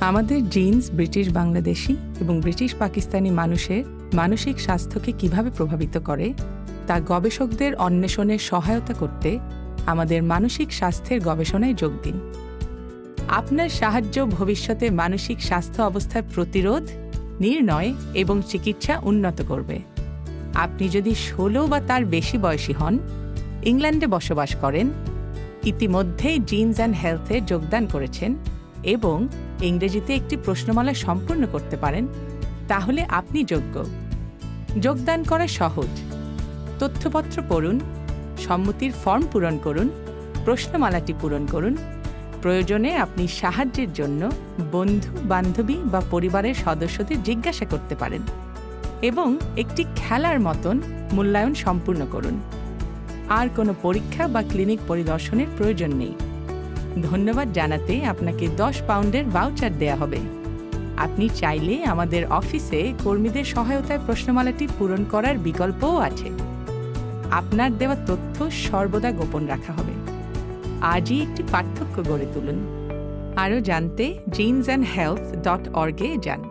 আমাদের jeans British Bangladeshi এবং British Pakistani মানুষের মানসিক স্বাস্থ্যকে কিভাবে প্রভাবিত করে তা গবেষকদের অন্বেষণে সহায়তা করতে আমাদের মানসিক স্বাস্থ্যের গবেষণায় যোগ দিন। আপনার সাহায্য ভবিষ্যতে মানসিক স্বাস্থ্য অবস্থার প্রতিরোধ, নির্ণয় এবং চিকিৎসা উন্নত করবে। আপনি যদি 16 বা তার বেশি বয়সী হন, ইংল্যান্ডে বসবাস করেন, ইতিমধ্যেই জিনস অ্যান্ড হেলথে যোগদান করেছেন এবং ইংরেজিতে একটি প্রশ্নমালা সম্পূর্ণ করতে পারেন, তাহলে আপনি যোগ্য। যোগদান করা সহজ। তথ্যপত্র পড়ুন, সম্মতির ফর্ম পূরণ করুন, প্রশ্নমালাটি পূরণ করুন। প্রয়োজনে আপনি সাহায্যের জন্য বন্ধু, বান্ধবী বা পরিবারের সদস্যদের জিজ্ঞাসা করতে পারেন এবং একটি খেলার মতন মূল্যায়ন সম্পূর্ণ করুন। আর কোনো পরীক্ষা বা ক্লিনিক পরিদর্শনের প্রয়োজন নেই। ধন্যবাদ জানাতে আপনাকে 10 পাউন্ডের ভাউচার দেয়া হবে। আপনি চাইলে আমাদের অফিসে কর্মীদের সহায়তায় প্রশ্নমালাটি পূরণ করার বিকল্পও আছে। আপনার দেওয়া তথ্য সর্বদা গোপন রাখা হবে। আজই একটি পার্থক্য গড়ে তুলুন। আরও জানতে jeansandhealth.org-এ যান।